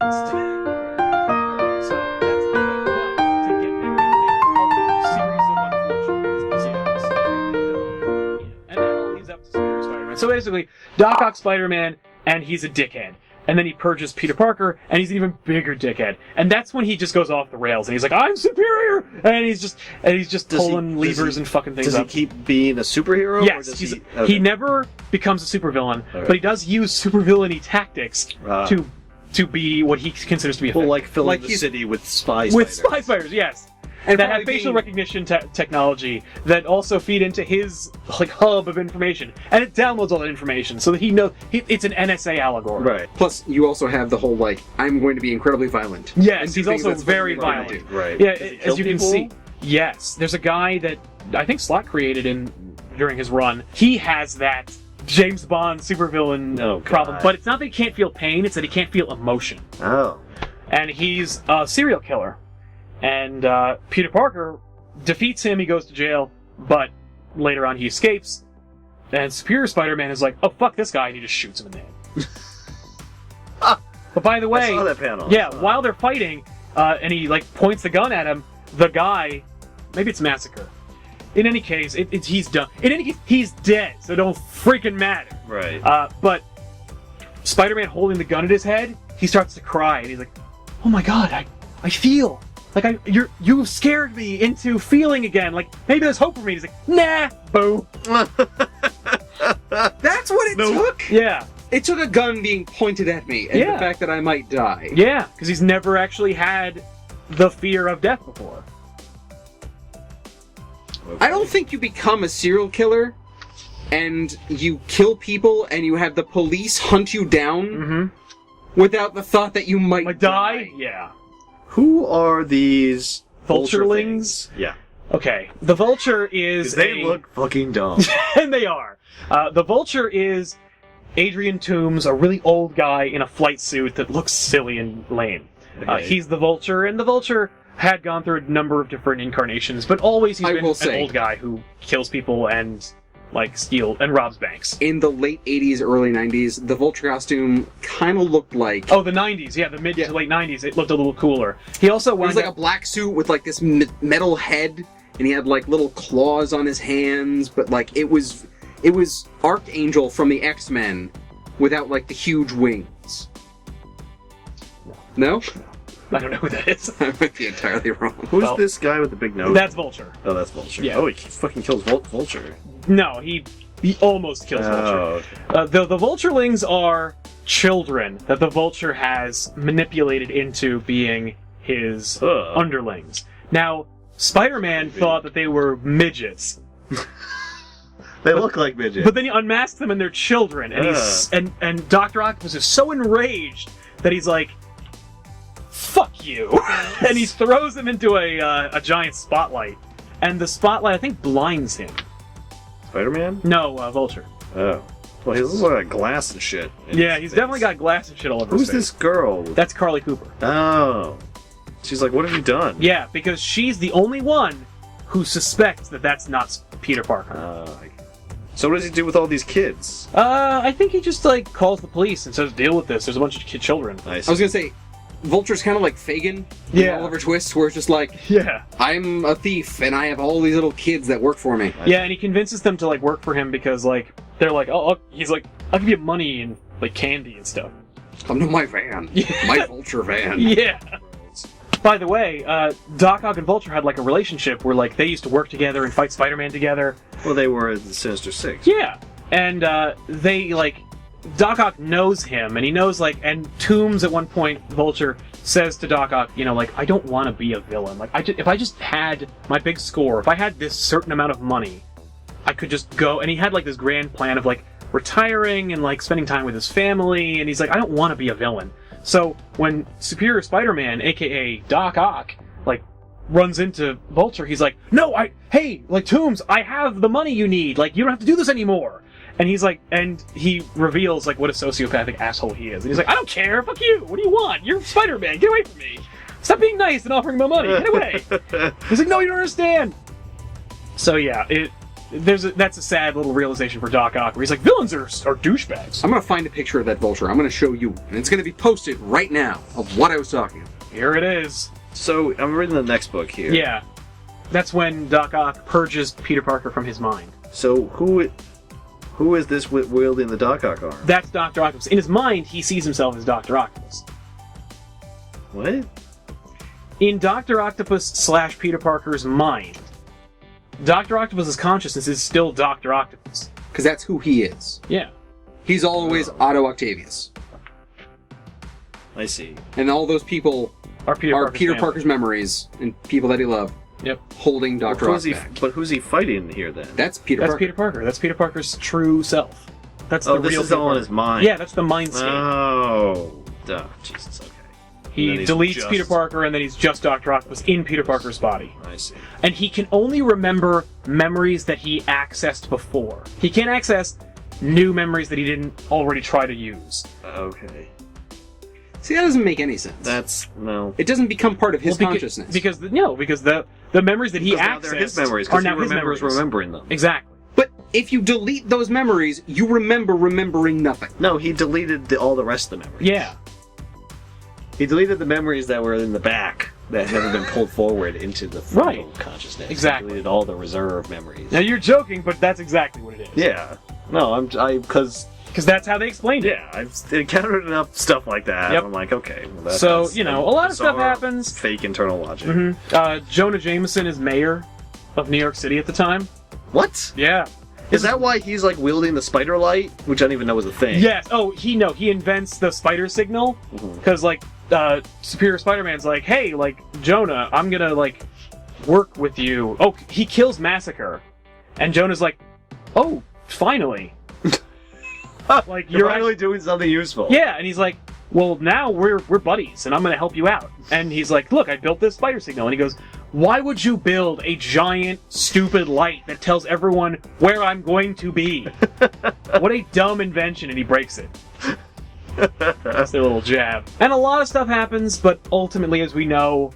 So that's the to get there a series of unfortunates. And that all leads up to Superior Spider-Man. So basically, Doc Ock Spider-Man, and he's a dickhead. And then he purges Peter Parker, and he's an even bigger dickhead. And that's when he just goes off the rails, and he's like, "I'm superior!" And he's just pulling levers and fucking things up. Does he keep being a superhero? Yes, or does he never becomes a supervillain, but he does use supervillainy tactics to be what he considers to be effective. Well, like filling the city with spy spiders. With spy spiders, yes. And that have facial recognition technology that also feed into his hub of information, and it downloads all that information so that he knows it's an NSA allegory. Right. Plus, you also have the whole I'm going to be incredibly violent. Yes, he's also very violent. Right. Yeah, as you can see. Yes, there's a guy that I think Slott created during his run. He has that James Bond supervillain problem, but it's not that he can't feel pain; it's that he can't feel emotion. Oh. And he's a serial killer. And Peter Parker defeats him, he goes to jail, but later on he escapes, and Superior Spider-Man is like, "Oh, fuck this guy," and he just shoots him in the head. But by the way, I saw that panel. Yeah, while they're fighting, and he points the gun at him, the guy, maybe it's Massacre. In any case, he's done. In any case, he's dead, so it don't freaking matter. Right. But Spider-Man holding the gun at his head, he starts to cry, and he's like, "Oh my god, I feel. You scared me into feeling again. Maybe there's hope for me." He's like, "Nah, boo." That's what it took? Yeah. It took a gun being pointed at me, and the fact that I might die. Yeah, because he's never actually had the fear of death before. I don't think you become a serial killer, and you kill people, and you have the police hunt you down without the thought that you might die. Yeah. Who are these Vulturelings? Yeah. Okay, the Vulture is they look fucking dumb. And they are. The Vulture is Adrian Toomes, a really old guy in a flight suit that looks silly and lame. Okay. He's the Vulture, and the Vulture had gone through a number of different incarnations, but always he's been an old guy who kills people and steals and robs banks. In the late 80s, early 90s, the Vulture costume kind of looked like... Oh, the 90s, yeah, the mid to late 90s, it looked a little cooler. He also It was like a black suit with this metal head, and he had little claws on his hands, but it was Archangel from the X-Men without the huge wings. No? I don't know who that is. I might be entirely wrong. Who's this guy with the big nose? That's Vulture. Oh, that's Vulture. Yeah. Oh, he fucking kills Vulture. No, he almost kills Vulture. Okay. The Vulturelings are children that the Vulture has manipulated into being his underlings. Now, Spider-Man thought that they were midgets. They look like midgets. But then he unmasked them and they're children, and and Dr. Octopus is so enraged that he's like, "Fuck you!" And he throws them into a giant spotlight, and the spotlight I think blinds him. Spider-Man? No, Vulture. Oh. Well, he looks like glass and shit. Yeah, he's definitely got glass and shit all over his face. Who's this girl? That's Carly Cooper. Oh. She's like, "What have you done?" Yeah, because she's the only one who suspects that that's not Peter Parker. So what does he do with all these kids? I think he just calls the police and says, "Deal with this. There's a bunch of children." I was gonna say, Vulture's kind of like Fagin in Oliver Twist, where it's just I'm a thief and I have all these little kids that work for me. Yeah, and he convinces them to work for him because they're like, "Oh," he's like, "I'll give you money and candy and stuff. Come to my van, my Vulture van." Yeah. By the way, Doc Ock and Vulture had a relationship where they used to work together and fight Spider-Man together. Well, they were the Sinister Six. Yeah, and they Doc Ock knows him, and he knows and Toomes at one point, Vulture says to Doc Ock, "I don't want to be a villain. If I just had my big score, if I had this certain amount of money, I could just go." And he had this grand plan of retiring and spending time with his family, and he's like, "I don't want to be a villain." So when Superior Spider-Man, aka Doc Ock, runs into Vulture, he's like, "No, hey, Toomes, I have the money you need. You don't have to do this anymore." And he's and he reveals what a sociopathic asshole he is. And he's like, "I don't care, fuck you, what do you want? You're Spider-Man, get away from me. Stop being nice and offering my money, get away." He's like, "No, you don't understand." So yeah, that's a sad little realization for Doc Ock, where he's like, villains are douchebags. I'm gonna find a picture of that Vulture. I'm gonna show you, and it's gonna be posted right now of what I was talking about. Here it is. So I'm reading the next book here. Yeah. That's when Doc Ock purges Peter Parker from his mind. So who is this wielding the Doc Ock arm? That's Dr. Octopus. In his mind, he sees himself as Dr. Octopus. What? In Dr. Octopus / Peter Parker's mind, Dr. Octopus's consciousness is still Dr. Octopus. Because that's who he is. Yeah. He's always Otto Octavius. I see. And all those people Are Peter Parker's memories and people that he loved. Yep. Holding Dr. Ock back. But who's he fighting here then? That's Peter That's Parker. Peter Parker. That's Peter Parker's true self. That's the this real is Peter all in Parker. his mind. Yeah, that's the mind state. Oh, duh. Jesus. Okay. He And then he's deletes just- Peter Parker, and then he's just Dr. Octopus in Peter Parker's body. I see. And he can only remember memories that he accessed before. He can't access new memories that he didn't already try to use. Okay. See, that doesn't make any sense. That's no. It doesn't become part of his Well, consciousness. Because the memories that he Because now accessed they're his memories. are Because now he his remembers memories. remembering them. Exactly. But if you delete those memories, you remember remembering nothing. No, he deleted all the rest of the memories. Yeah. He deleted the memories that were in the back that had never been pulled forward into the frontal consciousness. Exactly. He deleted all the reserve memories. Now you're joking, but that's exactly what it is. Yeah. No, because that's how they explained it. yeah, I've encountered enough stuff like that. Yep. I'm like, okay. Well, that So, has a lot of stuff bizarre, happens. Fake internal logic. Jonah Jameson is mayor of New York City at the time. What? Yeah. Is that why he's like wielding the spider light, which I didn't even know was a thing? Yes. Oh, he invents the spider signal because Superior Spider-Man's like, hey, Jonah, I'm gonna work with you. Oh, he kills Massacre, and Jonah's like, oh, finally. You're finally doing something useful. Yeah, and he's like, well, now we're buddies, and I'm gonna help you out. And he's like, look, I built this spider signal, and he goes, why would you build a giant, stupid light that tells everyone where I'm going to be? What a dumb invention, and he breaks it. That's their little jab. And a lot of stuff happens, but ultimately, as we know,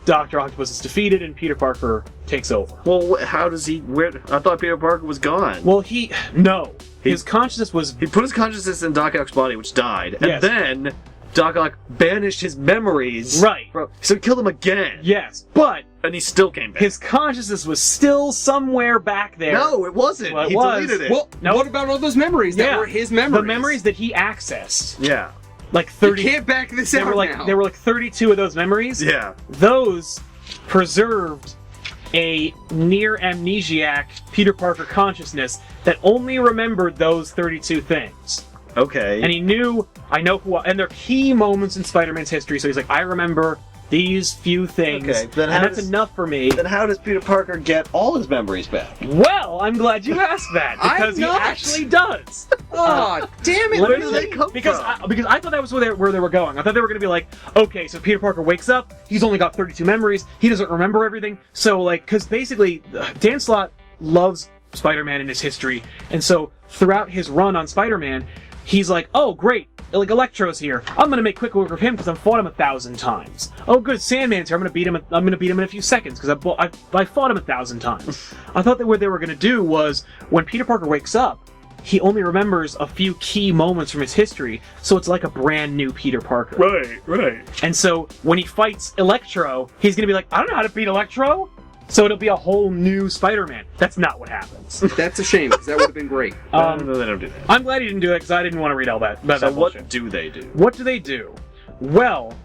Dr. Octopus is defeated and Peter Parker takes over. Well, how does he... I thought Peter Parker was gone. Well, his consciousness was... He put his consciousness in Doc Ock's body, which died, and Yes. then Doc Ock banished his memories. Right. So he killed him again. Yes, but And he still came back. his consciousness was still somewhere back there. No, it wasn't. Well, it he was. deleted it. Well, No. what about all those memories that were his memories? The memories that he accessed. Yeah. Like You 30... can't back this There out were now. there were 32 of those memories. Yeah. Those preserved a near amnesiac Peter Parker consciousness that only remembered those 32 things. Okay. And he knew, and they're key moments in Spider-Man's history, so he's like, I remember these few things, Okay, then and how that's enough for me. Then how does Peter Parker get all his memories back? Well, I'm glad you asked that, because he not. actually does. Oh, damn it! Where do they come because from? because I thought that was where they were going. I thought they were going to be like, okay, so Peter Parker wakes up, he's only got 32 memories, he doesn't remember everything, so because basically, Dan Slott loves Spider-Man and his history, and so throughout his run on Spider-Man, he's like, oh, great, Electro's here. I'm gonna make quick work of him because I've fought him 1,000 times. Oh, good, Sandman's here. I'm gonna beat him in a few seconds because I fought him 1,000 times. I thought that what they were gonna do was when Peter Parker wakes up, he only remembers a few key moments from his history, so it's like a brand new Peter Parker. Right. And so when he fights Electro, he's gonna be like, I don't know how to beat Electro. So it'll be a whole new Spider-Man. That's not what happens. That's a shame, because that would have been great. No, they don't do that. I'm glad he didn't do it because I didn't want to read all that. About So that what bullshit. do they do? What do they do? Well,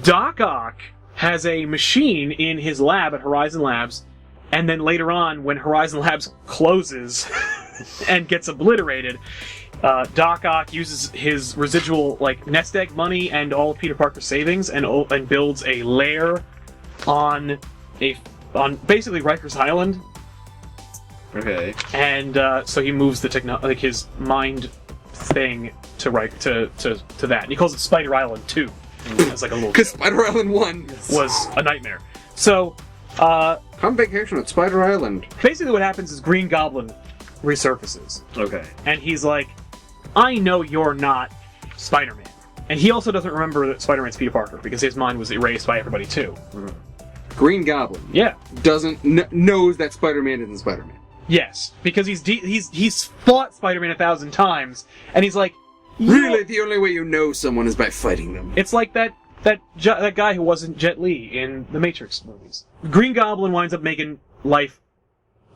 Doc Ock has a machine in his lab at Horizon Labs, and then later on, when Horizon Labs closes and gets obliterated, Doc Ock uses his residual nest egg money and all of Peter Parker's savings and builds a lair on basically Rikers Island. Okay. And so he moves the his mind thing to that. And he calls it Spider Island 2. It's like a little Because Spider Island 1 was a nightmare. So come vacation at Spider Island. basically what happens is Green Goblin resurfaces. Okay. And he's like, I know you're not Spider-Man. And he also doesn't remember that Spider-Man's Peter Parker because his mind was erased by everybody too. Green Goblin Yeah. knows that Spider-Man isn't Spider-Man. Yes, because he's fought Spider-Man 1,000 times, and he's like, Really, the only way you know someone is by fighting them. It's like that guy who wasn't Jet Li in the Matrix movies. Green Goblin winds up making life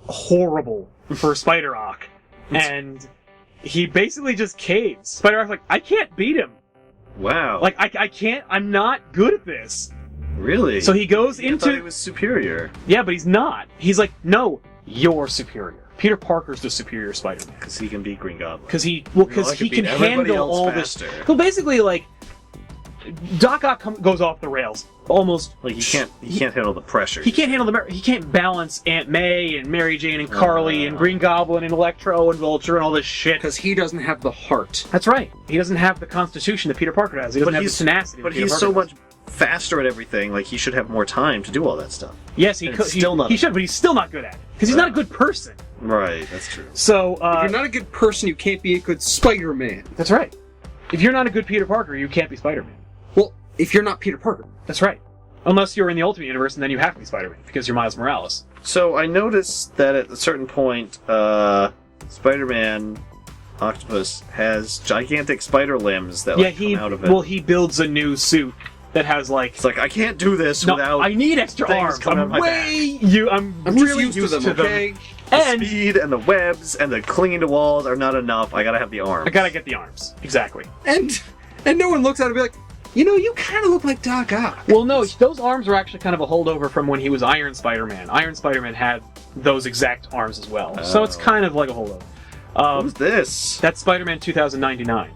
horrible for Spider-Ock, and he basically just caves. Spider-Ock's like, I can't beat him. Wow. Like, I can't, I'm not good at this. Really? So he goes I thought he into... was superior. Yeah, but he's not. He's like, no, you're superior. Peter Parker's the superior Spider-Man. Because he can beat Green Goblin. Because he I can beat everybody handle else all faster. this. So basically, like, Doc Ock goes off the rails almost. Like he can't handle the pressure. He can't handle he can't balance Aunt May and Mary Jane and Carly and Green Goblin and Electro and Vulture and all this shit. Because he doesn't have the heart. That's right. He doesn't have the constitution that Peter Parker has. He doesn't have the tenacity. But that Peter he's Parker so has. much faster at everything. Like he should have more time to do all that stuff. Yes, he And could. it's still not He should, but he's still not good at it because he's not a good person. Right. That's true. So If you're not a good person, you can't be a good Spider-Man. that's right. If you're not a good Peter Parker, you can't be Spider-Man. Well, if you're not Peter Parker. That's right. Unless you're in the Ultimate Universe, and then you have to be Spider-Man because you're Miles Morales. So I noticed that at a certain point, Spider-Man Octopus has gigantic spider limbs that come out of it. Well, he builds a new suit that has like. It's like I can't do this No, without I need extra things arms. coming out I'm of my way. I'm I'm really just used to them, okay? the And speed and the webs and the clinging to walls are not enough. I gotta have the arms. I gotta get the arms. Exactly. And no one looks at it and be like, you know, you kind of look like Doc Ock. Well, no, those arms are actually kind of a holdover from when he was Iron Spider-Man. Iron Spider-Man had those exact arms as well, so it's kind of like a holdover. Who's this? That's Spider-Man 2099.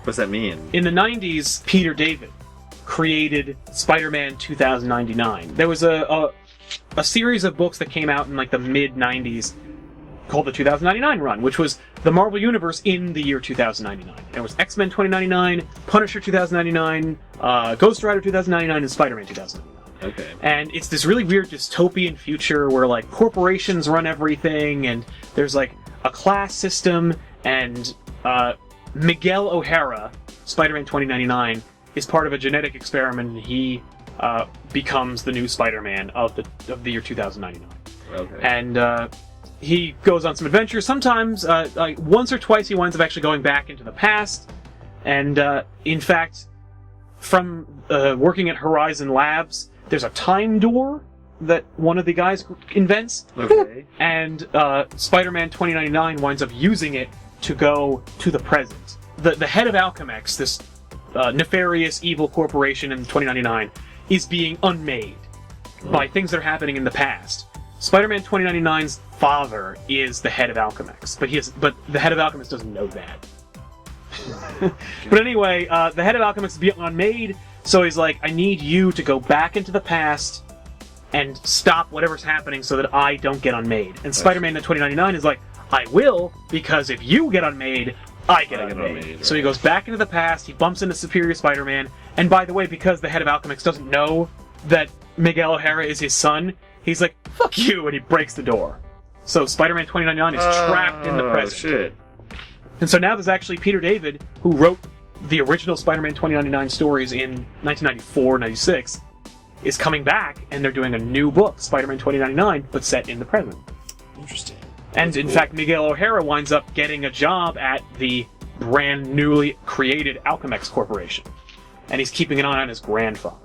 What's that mean? In the 90s, Peter David created Spider-Man 2099. There was a series of books that came out in like the mid-90s called the 2099 run, which was the Marvel Universe in the year 2099. There was X-Men 2099, Punisher 2099, Ghost Rider 2099, and Spider-Man 2099. Okay. And it's this really weird dystopian future where like corporations run everything, and there's like a class system, and Miguel O'Hara, Spider-Man 2099, is part of a genetic experiment, and he becomes the new Spider-Man of the year 2099. Okay. And he goes on some adventures. Sometimes, like once or twice, he winds up actually going back into the past. And in fact, from working at Horizon Labs, there's a time door that one of the guys invents. Okay. And Spider-Man 2099 winds up using it to go to the present. The head of Alchemex, this nefarious evil corporation in 2099, is being unmade by things that are happening in the past. Spider-Man 2099's father is the head of Alchemex, but the head of Alchemex doesn't know that. But anyway, the head of Alchemex is being unmade, so he's like, I need you to go back into the past and stop whatever's happening so that I don't get unmade. And Spider-Man 2099 is like, I will, because if you get unmade, I get unmade. So he goes back into the past, he bumps into Superior Spider-Man, and by the way, because the head of Alchemex doesn't know that Miguel O'Hara is his son, he's like, fuck you, and he breaks the door. So Spider-Man 2099 is trapped in the present. Shit. And so now there's actually Peter David, who wrote the original Spider-Man 2099 stories in 1994-96, is coming back, and they're doing a new book, Spider-Man 2099, but set in the present. Interesting. And in fact, Miguel O'Hara winds up getting a job at the brand newly created Alchemex Corporation. And he's keeping an eye on his grandfather.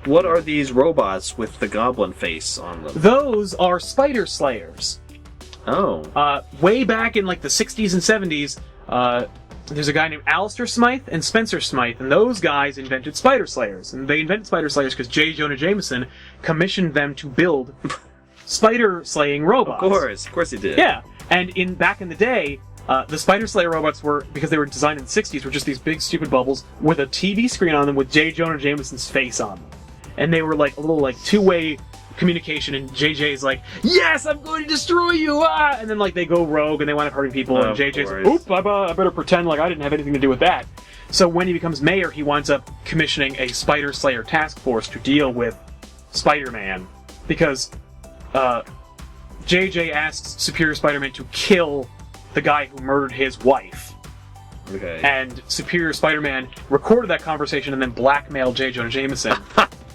What are these robots with the goblin face on them? Those are Spider Slayers. Oh. Way back in like the 60s and 70s, there's a guy named Alistair Smythe and Spencer Smythe, and those guys invented Spider Slayers. And they invented Spider Slayers because Jonah Jameson commissioned them to build spider slaying robots. Of course he did. Yeah, and back in the day, the Spider Slayer robots were, because they were designed in the 60s, were just these big stupid bubbles with a TV screen on them with Jonah Jameson's face on them. And they were like a little like two-way communication, and JJ's like, yes, I'm going to destroy you, ah! And then like they go rogue and they wind up hurting people, and JJ's like, oop, I better pretend like I didn't have anything to do with that. So when he becomes mayor, he winds up commissioning a Spider Slayer task force to deal with Spider-Man, because JJ asks Superior Spider-Man to kill the guy who murdered his wife. Okay. And Superior Spider-Man recorded that conversation and then blackmailed Jonah Jameson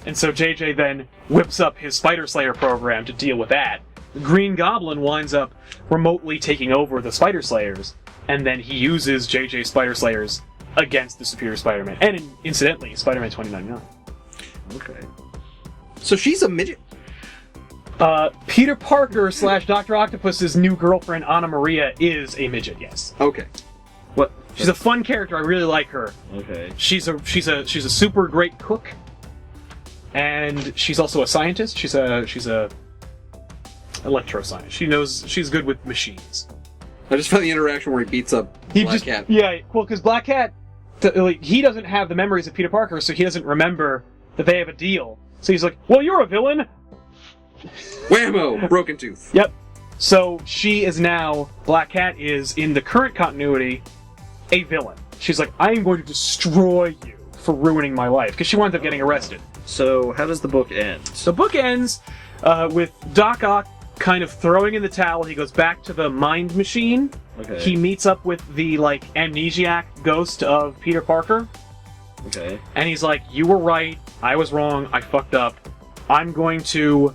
And so JJ then whips up his Spider Slayer program to deal with that. Green Goblin winds up remotely taking over the Spider Slayers, and then he uses JJ Spider Slayers against the Superior Spider-Man. And incidentally, Spider-Man 2099. Okay. So she's a midget? Peter Parker / Dr. Octopus's new girlfriend, Anna Maria, is a midget, yes. Okay. What? She's a fun character, I really like her. Okay. She's a super great cook. And she's also a scientist. She's a electroscientist. She's good with machines. I just found the interaction where he beats up Black Cat. Yeah, well, because Black Cat, he doesn't have the memories of Peter Parker, so he doesn't remember that they have a deal. So he's like, well, you're a villain. Whammo! Broken tooth. Yep. So she is now, Black Cat is, in the current continuity, a villain. She's like, I am going to destroy you for ruining my life, because she winds up getting arrested. So, how does the book end? The book ends with Doc Ock kind of throwing in the towel. He goes back to the mind machine. Okay. He meets up with the, amnesiac ghost of Peter Parker. Okay. And he's like, you were right, I was wrong, I fucked up. I'm going to,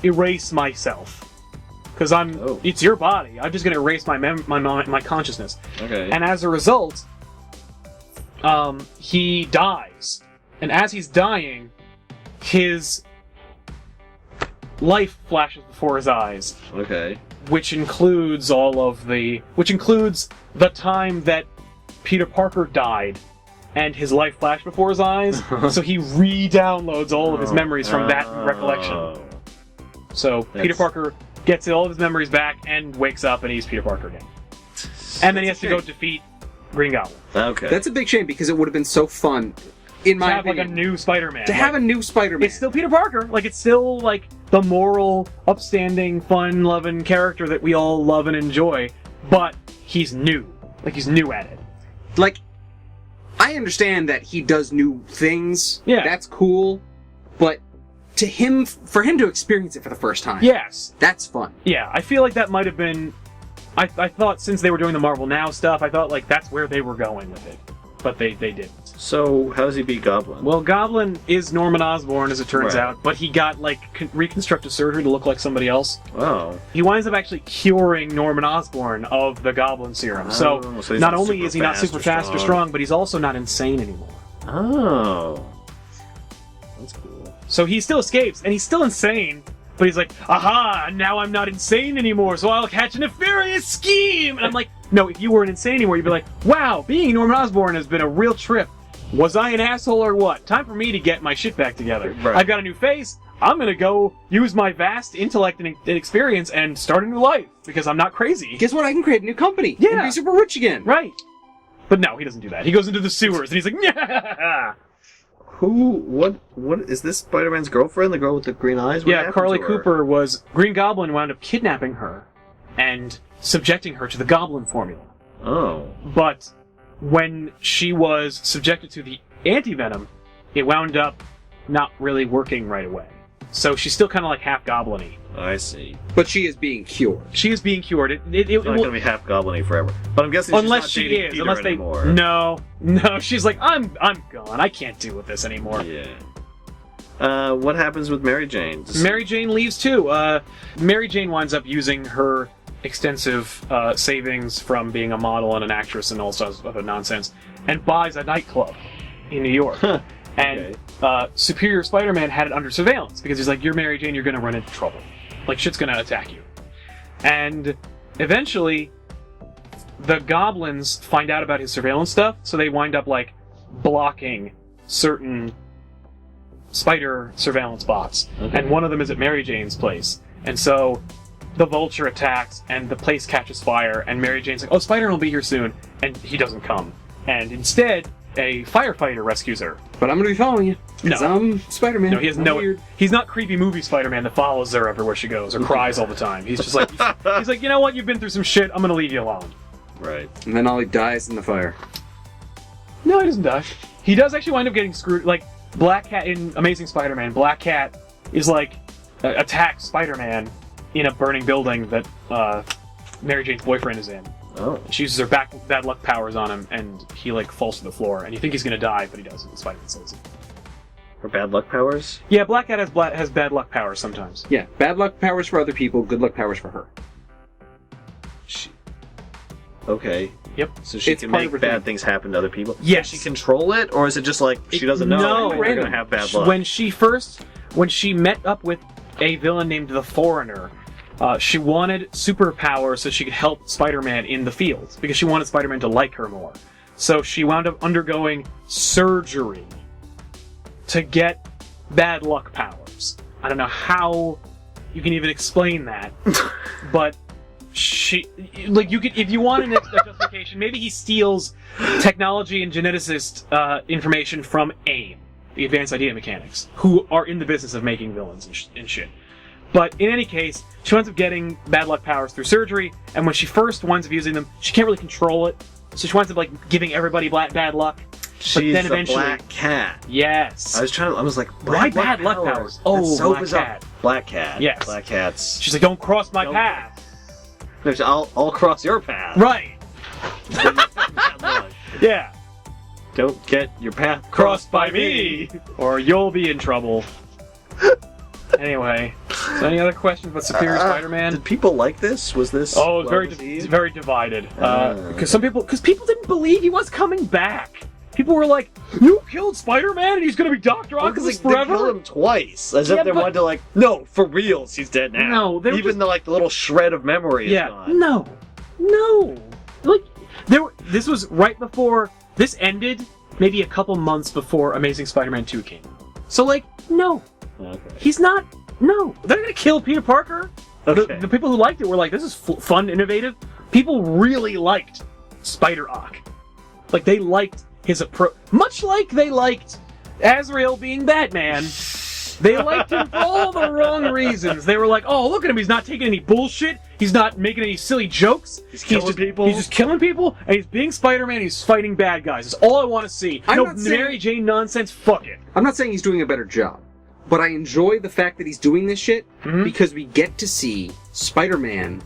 erase myself. Because it's your body. I'm just going to erase my consciousness. Okay. And as a result, he dies. And as he's dying, his life flashes before his eyes. Okay. Which includes the time that Peter Parker died, and his life flashed before his eyes, so he re-downloads all of his memories from that recollection. So Peter Parker gets all of his memories back and wakes up, and he's Peter Parker again. And then he has to go defeat Green Goblin. Okay. That's a big shame, because it would have been so fun, in my opinion, like a new Spider-Man. To have a new Spider-Man. It's still Peter Parker. It's still the moral, upstanding, fun-loving character that we all love and enjoy, but he's new. He's new at it. I understand that he does new things. Yeah. That's cool. But for him to experience it for the first time. Yes. That's fun. Yeah, I feel like that might have been... I thought since they were doing the Marvel Now stuff, I thought that's where they were going with it. But they didn't. So, how does he beat Goblin? Well, Goblin is Norman Osborn, as it turns Right. out, but he got, reconstructive surgery to look like somebody else. Oh. He winds up actually curing Norman Osborn of the Goblin Serum. So he's not only is he not super fast or strong, but he's also not insane anymore. Oh. That's cool. So he still escapes, and he's still insane, but he's like, aha, now I'm not insane anymore, so I'll catch a nefarious scheme! And I'm like, no, if you weren't insane anymore, you'd be like, wow, being Norman Osborn has been a real trip. Was I an asshole or what? Time for me to get my shit back together. Right. I've got a new face. I'm gonna go use my vast intellect and experience and start a new life, because I'm not crazy. Guess what? I can create a new company. Yeah. And be super rich again. Right. But no, he doesn't do that. He goes into the sewers, and he's like, yeah! What is this Spider-Man's girlfriend? The girl with the green eyes? What Yeah, happened Carly to her? Cooper was... Green Goblin wound up kidnapping her and subjecting her to the Goblin formula. Oh. But when she was subjected to the anti-venom, it wound up not really working right away. So she's still kind of half goblin-y. I see. But she is being cured. She is being cured. It's She's not going to be half goblin-y forever. But I'm guessing unless she's not she dating is. Peter Unless they... anymore. No, she's like, I'm gone. I can't deal with this anymore. Yeah. What happens with Mary Jane? Mary Jane leaves too. Mary Jane winds up using her extensive savings from being a model and an actress and all sorts of nonsense, and buys a nightclub in New York. And Superior Spider-Man had it under surveillance because he's like, you're Mary Jane, you're going to run into trouble. Shit's going to attack you. And eventually, the goblins find out about his surveillance stuff, so they wind up blocking certain spider surveillance bots. Okay. And one of them is at Mary Jane's place. And so the Vulture attacks, and the place catches fire, and Mary Jane's like, oh, Spider-Man will be here soon, and he doesn't come. And instead, a firefighter rescues her. But I'm going to be following you. Because No. I'm Spider-Man. No, he has I'm no... weird. He's not creepy movie Spider-Man that follows her everywhere she goes, or cries all the time. He's just like... he's like, you know what, you've been through some shit, I'm going to leave you alone. Right. And then Ollie dies in the fire. No, he doesn't die. He does actually wind up getting screwed. Black Cat in Amazing Spider-Man, Black Cat is attacks Spider-Man in a burning building that Mary Jane's boyfriend is in. Oh. She uses her bad luck powers on him, and he falls to the floor. And you think he's gonna die, but he doesn't. Spider-Man saves him. Or bad luck powers? Yeah, Black Cat has bad luck powers sometimes. Yeah, bad luck powers for other people, good luck powers for her. Okay. Yep. So she It's can part make of her bad thing. things happen to other people? Yes. Can she control it, or is it just like she doesn't know No. they're going to have bad luck? When she met up with a villain named the Foreigner, she wanted superpowers so she could help Spider-Man in the field, because she wanted Spider-Man to like her more. So she wound up undergoing surgery to get bad luck powers. I don't know how you can even explain that, but she, like, you could, if you want a justification, maybe he steals technology and geneticist information from AIM, the Advanced Idea Mechanics, who are in the business of making villains and shit. But in any case, she winds up getting bad luck powers through surgery, and when she first winds up using them, she can't really control it, so she winds up, like, giving everybody bad luck. She's then the eventually, Black Cat. Yes. I was like, Why bad luck powers? Oh, That's so Black bizarre. Cat. Black Cat. Yes. Black Cats. She's like, don't cross my Don't- path. I'll cross your path. Right. Bad luck. Yeah. Don't get your path Crossed by me, or you'll be in trouble. Anyway, so any other questions about Superior Spider-Man? Did people like this? Was this? Oh, it's well-received? very divided. Because people didn't believe he was coming back. People were like, "You killed Spider-Man, and he's gonna be Doctor Octopus They forever." killed him twice, as if Yeah, they but- wanted to like, no, for reals, he's dead now. No, they were even just- though like the little shred of memory is Yeah, gone. no. Like, this was right before this ended. Maybe a couple months before Amazing Spider-Man 2 came. So, like, no, Okay. he's not. No, they're gonna kill Peter Parker. Okay. The people who liked it were like, "This is fun, innovative." People really liked Spider-Ock. Like, they liked his approach, much like they liked Azrael being Batman. They liked him for all the wrong reasons. They were like, "Oh, look at him! He's not taking any bullshit. He's not making any silly jokes. He's killing people. He's just killing people, and he's being Spider-Man. He's fighting bad guys. That's all I want to see. I'm No not saying- Mary Jane nonsense. Fuck it." I'm not saying he's doing a better job, but I enjoy the fact that he's doing this shit because we get to see Spider-Man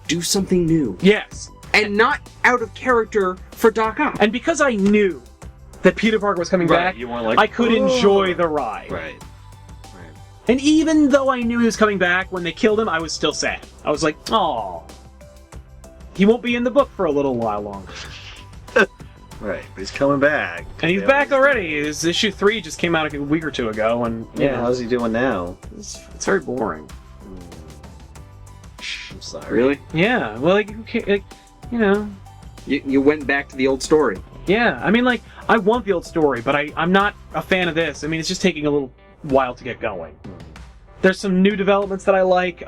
do something new. Yes, And not out of character for Doc Ock. and because I knew that Peter Parker was coming Right, back, you weren't like, I could "Oh." enjoy the ride. Right. And even though I knew he was coming back, when they killed him, I was still sad. I was like, "Oh, he won't be in the book for a little while longer." Right. But he's coming back. And he's Yeah, back already. His issue 3 just came out a week or two ago, and Yeah. How's he doing now? it's very boring. I'm sorry. Really? Yeah, well, like, you know, You went back to the old story. yeah. I mean, like, I want the old story, but I'm not a fan of this. I mean, it's just taking a little while to get going. There's some new developments that I like.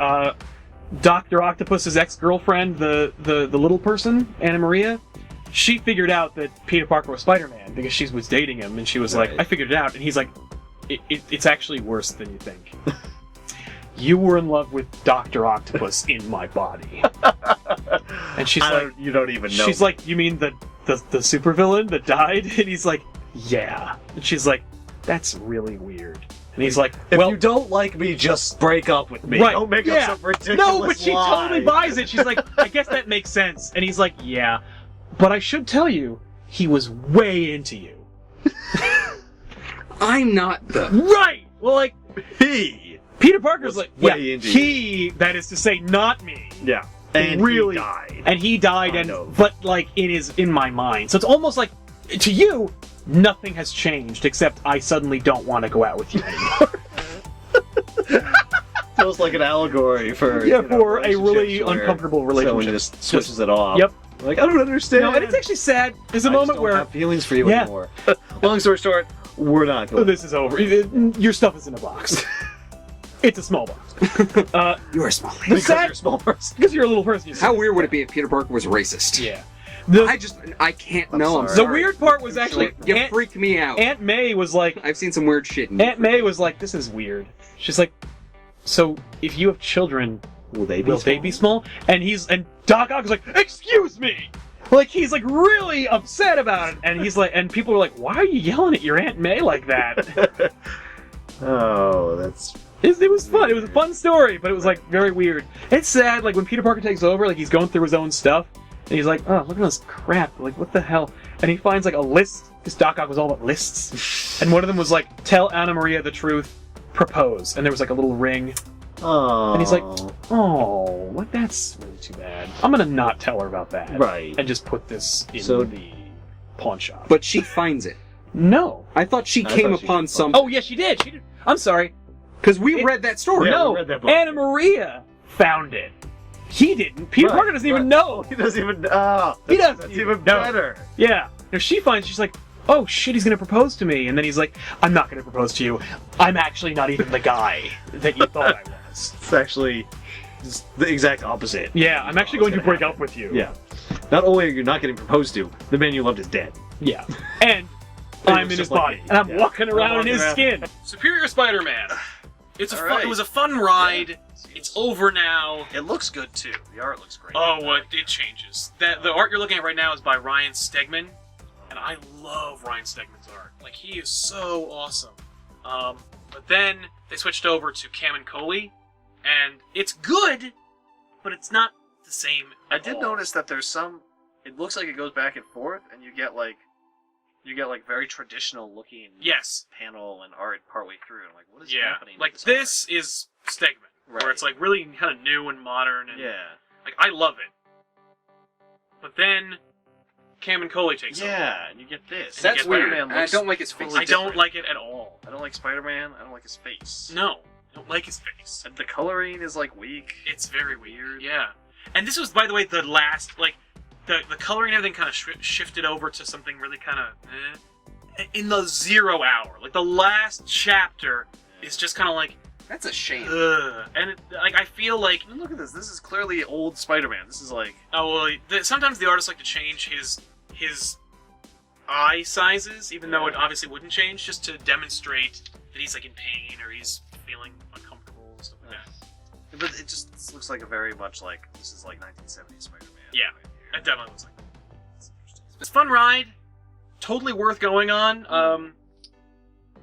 Dr. Octopus's ex-girlfriend, the little person, Anna Maria, she figured out that Peter Parker was Spider-Man because she was dating him, and she was like, Right. "I figured it out," and he's like, "It's actually worse than you think. You were in love with Dr. Octopus in my body." And she's like, You don't even know. she's like, "You mean the supervillain that died?" And he's like, "Yeah." And she's like, "That's really weird." And he's like, if "Well, you don't like me, just break up with me. right, Don't make yeah. up some ridiculous No, but she lie. totally buys it. She's like, "I guess that makes sense." And he's like, "Yeah, but I should tell you, he was way into you." I'm not the... Right. Well, like, He. Peter Parker's Was like, way yeah, into he. That is to say, not me. Yeah. And really he died. And he died, Kind of. but like it is in my mind. So it's almost like to you, nothing has changed except I suddenly don't want to go out with you anymore. Feels like an allegory for for a really relationships where uncomfortable Someone relationship. just switches it off. Yep. Like I don't understand. No, and it's actually sad. There's a I moment just don't where have feelings for you Yeah. anymore. Long story short, we're not going. this is over. Your stuff is in a box. It's a small box. You are small. The because sad- you're a small person. Because you're a little person. How weird would it be if Peter Parker was racist? Yeah. I can't know. I'm sorry. The sorry. weird part was actually You freaked me out. Aunt May was like, I've seen some weird shit. Aunt May was like, "This is weird." She's like, "So if you have children, Will they be? will they be small?" And Doc Ock is like, "Excuse me!" Like, he's like really upset about it. And he's like, and people are like, "Why are you yelling at your Aunt May like that?" Oh, that's. It was fun. It was a fun story, but it was like very weird. It's sad, like when Peter Parker takes over, like he's going through his own stuff, and he's like, "Oh, look at this crap! Like, what the hell?" And he finds like a list, because Doc Ock was all about lists. And one of them was like, tell Anna Maria the truth, propose. And there was like a little ring. Oh. And he's like, oh, what? That's really too bad. I'm gonna not tell her about that. Right. And just put this in So- the pawn shop. But she finds it. No. I thought she came upon some. Oh, yeah, she did. She did. I'm sorry. Because we read that story. Yeah, no, we read that book. Anna Maria found it. He didn't. Peter Parker doesn't even know. He doesn't even. He doesn't That's even even know. better. Yeah. No, she finds. She's like, oh shit, he's gonna propose to me, and then he's like, I'm not gonna propose to you. I'm actually not even the guy that you thought I was. It's actually just the exact opposite. Yeah, I'm actually going to break up with you. Yeah. Not only are you not getting proposed to, the man you loved is dead. Yeah. And Pretty I'm much in his just like body, me. and I'm Yeah. walking around in walking his around. skin. Superior Spider-Man. It's a All fun. right. It was a fun ride. It's over now. It looks good too. The art looks great. Oh, it changes. The art you're looking at right now is by Ryan Stegman, and I love Ryan Stegman's art. Like, he is so awesome. But then they switched over to Cam Coley, and it's good, but it's not the same. I at did all. notice that there's some. It looks like it goes back and forth, and you get like very traditional looking Yes. panel and art partway through. I'm like, what is Yeah. happening? Like, with this is Stegman, Right. where it's like really kind of new and modern, art? and Yeah. like I love it. But then Cam Coley takes over. Yeah, and you get this. That's You get weird. Spider-Man I looks don't like his face. fully I don't different. like it at all. I don't like Spider-Man. I don't like his face. No, I don't like his face. And the coloring is like weak. It's very weird. Yeah. And this was, by the way, the last, like, the coloring and everything kind of shifted over to something really kind of in the 0 hour. Like, the last chapter is just kind of like, That's a shame. ugh. And, like, I feel like, I mean, look at this. This is clearly old Spider-Man. This is like. oh, well, sometimes the artists like to change his eye sizes, even though it obviously wouldn't change, just to demonstrate that he's, like, in pain or he's feeling uncomfortable and stuff like that. But it just looks like a very much like this is like 1970s Spider-Man. Yeah. It definitely looks like that. It's a fun ride. Totally worth going on.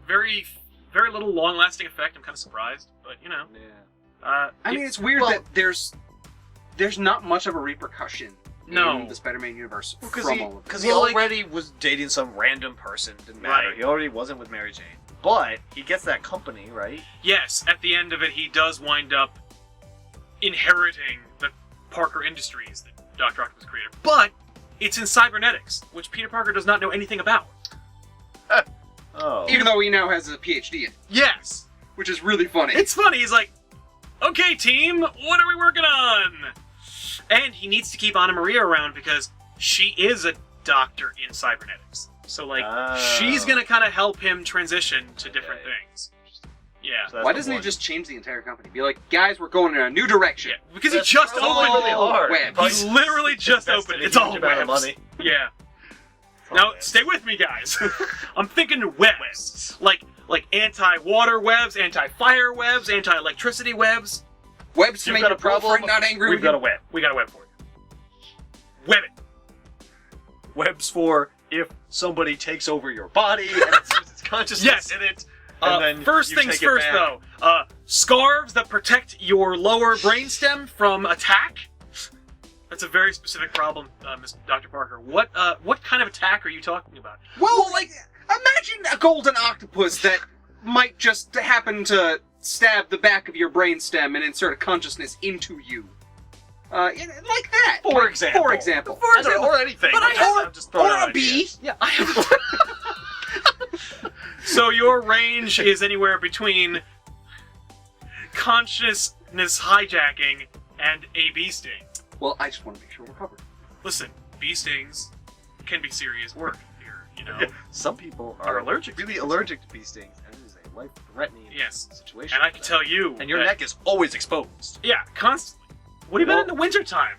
Very, very little long-lasting effect. I'm kind of surprised, but you know. Yeah. I mean, it's weird that there's not much of a repercussion in the Spider-Man universe from all of it. Because he already was dating some random person. Didn't matter. Right. He already wasn't with Mary Jane. But he gets that company, right? Yes, at the end of it, he does wind up inheriting the Parker Industries that Dr. Octopus created. But it's in cybernetics, which Peter Parker does not know anything about. Oh. Even though he now has a PhD in it, Yes! which is really funny. It's funny, he's like, okay, team, what are we working on? And he needs to keep Anna Maria around because she is a doctor in cybernetics. So, like, she's gonna kind of help him transition to different things. Yeah. So that's Why the doesn't he one. just change the entire company? Be like, guys, we're going in a new direction. Yeah, because That's he just probably opened really hard. web. Probably He's literally just invested opened. a It's all huge amount of webs. money. Yeah. all Now, webs. stay with me, guys. I'm thinking webs. Like anti-water webs, anti-fire webs, anti-electricity webs. Webs to You've make got your a problem? girlfriend not angry We've with got you. a web. We got a web for you. Web it. Webs for if somebody takes over your body and it sees its consciousness Yes. in it. And then First you things take it first, back. though. Scarves that protect your lower brainstem from attack. That's a very specific problem, Dr. Parker. What kind of attack are you talking about? Well, like, imagine a golden octopus that might just happen to stab the back of your brainstem and insert a consciousness into you. Like that. For example. For example. I don't know, or anything. But I'm just throwing out or a bee. ideas. Yeah, I have. So your range is anywhere between consciousness hijacking and a bee sting. Well, I just want to make sure we're covered. Listen, bee stings can be serious work here, you know. Some people Are allergic to really allergic to bee stings, and it is a life-threatening Yes. situation. And I for can them. tell you And your that- neck is always exposed. Yeah, constantly. What have you been in the wintertime?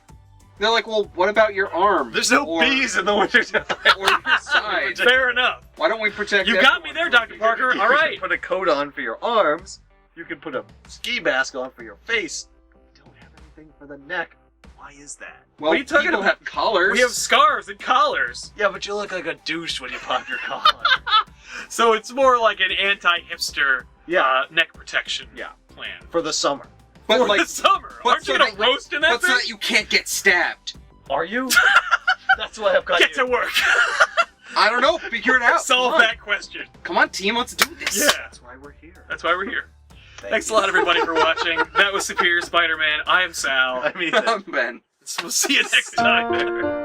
They're like, well, what about your arm? There's no Or- bees in the wintertime. Or your side. Fair enough. Why don't we protect You got me there, Dr. Parker. All You right. can put a coat on for your arms. You can put a ski mask on for your face. You don't have anything for the neck. Why is that? Well, What are you talking people about? have collars. We have scarves and collars. Yeah, but you look like a douche when you pop your collar. So it's more like an anti-hipster Yeah. neck protection Yeah. plan. For the summer. but For like, the summer. but Aren't so you going to that- roast in that but so thing? that you can't get stabbed. Are you? That's why I've got Get you. to work. I don't know. Figure it out. Solve that question. Come on, team. Let's do this. Yeah. That's why we're here. That's why we're here. Thanks a lot, everybody, for watching. That was Superior Spider-Man. I am Sal. I mean, Ben. We'll see you next time.